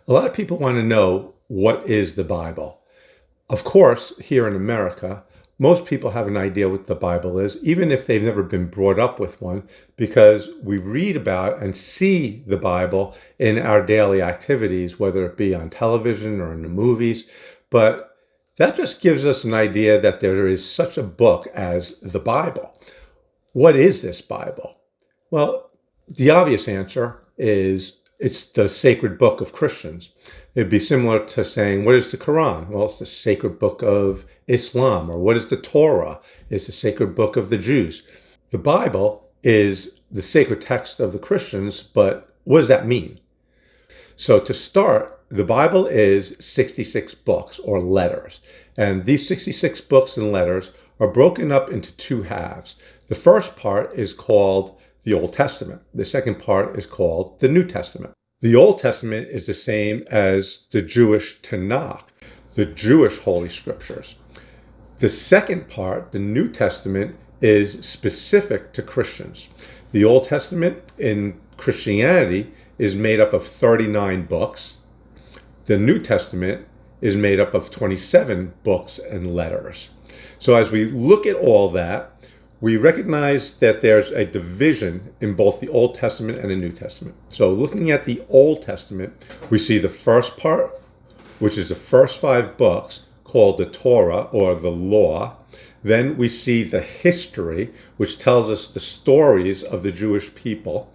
A lot of people want to know, what is the Bible? Of course, here in America, most people have an idea what the Bible is, even if they've never been brought up with one, because we read about and see the Bible in our daily activities, whether it be on television or in the movies. But that just gives us an idea that there is such a book as the Bible. What is this Bible? Well, the obvious answer is it's the sacred book of Christians. It'd be similar to saying, what is the Quran? Well, it's the sacred book of Islam. Or what is the Torah? It's the sacred book of the Jews. The Bible is the sacred text of the Christians, but what does that mean? So to start, the Bible is 66 books or letters. And these 66 books and letters are broken up into two halves. The first part is called the Old Testament. The second part is called the New Testament. The Old Testament is the same as the Jewish Tanakh, the Jewish Holy Scriptures. The second part, the New Testament, is specific to Christians. The Old Testament in Christianity is made up of 39 books. The New Testament is made up of 27 books and letters. So as we look at all that, we recognize that there's a division in both the Old Testament and the New Testament. So looking at the Old Testament, we see the first part, which is the first 5 books, called the Torah or the law. Then we see the history, which tells us the stories of the Jewish people.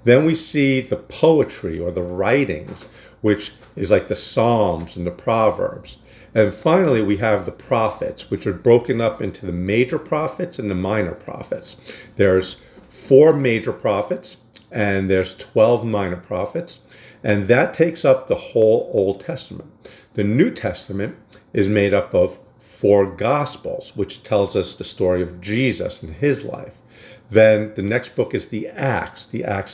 Then we see the poetry or the writings, which is like the Psalms and the Proverbs. And finally, we have the prophets, which are broken up into the major prophets and the minor prophets. There's 4 major prophets and there's 12 minor prophets. And that takes up the whole Old Testament. The New Testament is made up of 4 Gospels, which tells us the story of Jesus and his life. Then the next book is the Acts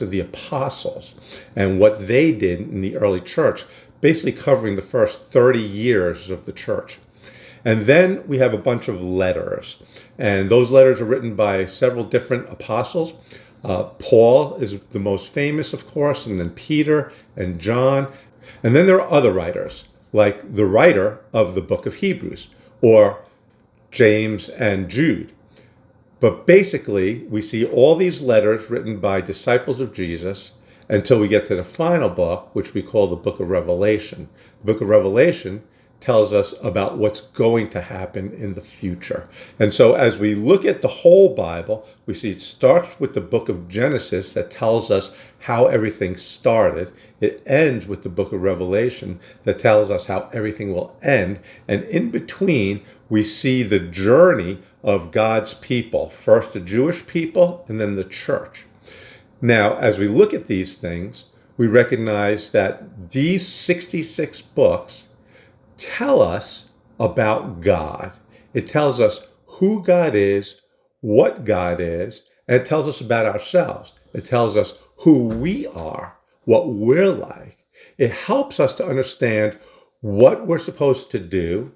of the Apostles, and what they did in the early church, basically covering the first 30 years of the church. And then we have a bunch of letters, and those letters are written by several different apostles. Paul is the most famous, of course, and then Peter and John. And then there are other writers, like the writer of the book of Hebrews, or James and Jude. But basically, we see all these letters written by disciples of Jesus until we get to the final book, which we call the book of Revelation. The book of Revelation tells us about what's going to happen in the future. And so as we look at the whole Bible, we see it starts with the book of Genesis that tells us how everything started. It ends with the book of Revelation that tells us how everything will end. And in between, we see the journey of God's people, first the Jewish people and then the church. Now, as we look at these things, we recognize that these 66 books tell us about God. It tells us who God is, what God is, and it tells us about ourselves. It tells us who we are, what we're like. It helps us to understand what we're supposed to do,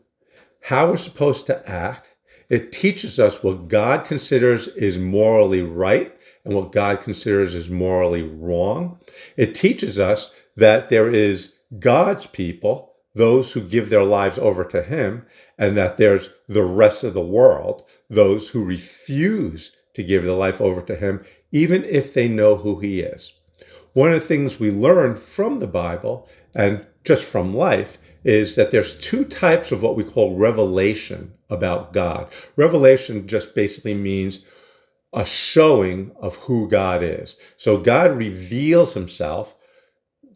how we're supposed to act. It teaches us what God considers is morally right and what God considers is morally wrong. It teaches us that there is God's people, those who give their lives over to him, and that there's the rest of the world, those who refuse to give their life over to him, even if they know who he is. One of the things we learn from the Bible and just from life is that there's 2 types of what we call revelation about God. Revelation just basically means a showing of who God is. So God reveals himself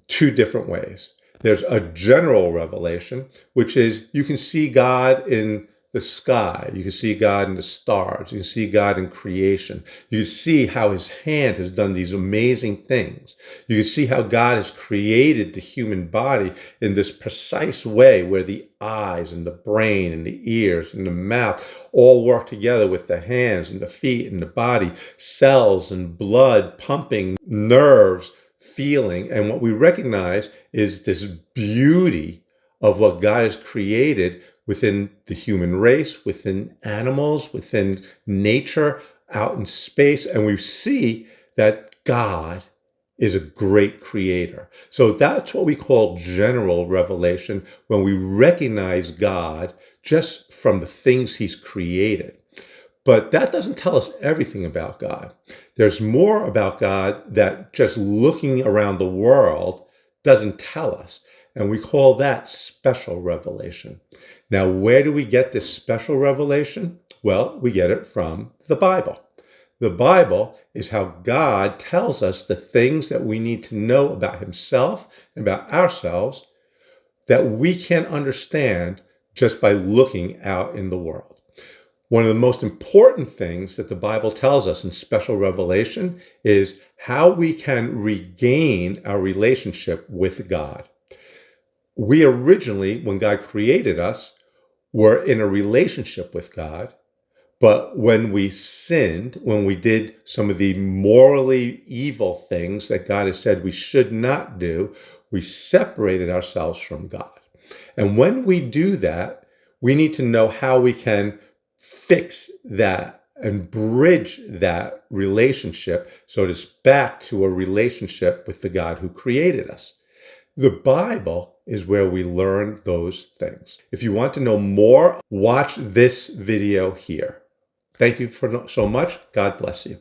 2 different ways. There's a general revelation, which is you can see God in the sky. You can see God in the stars. You can see God in creation. You can see how his hand has done these amazing things. You can see how God has created the human body in this precise way where the eyes and the brain and the ears and the mouth all work together with the hands and the feet and the body, cells and blood pumping, nerves feeling. And what we recognize is this beauty of what God has created within the human race, within animals, within nature, out in space. And we see that God is a great creator. So that's what we call general revelation, when we recognize God just from the things he's created. But that doesn't tell us everything about God. There's more about God that just looking around the world doesn't tell us. And we call that special revelation. Now, where do we get this special revelation? Well, we get it from the Bible. The Bible is how God tells us the things that we need to know about himself and about ourselves that we can't understand just by looking out in the world. One of the most important things that the Bible tells us in special revelation is how we can regain our relationship with God. We originally, when God created us, were in a relationship with God. But when we sinned, when we did some of the morally evil things that God has said we should not do, we separated ourselves from God. And when we do that, we need to know how we can fix that and bridge that relationship so it's back to a relationship with the God who created us. The Bible is where we learn those things. If you want to know more, watch this video here. Thank you so much. God bless you.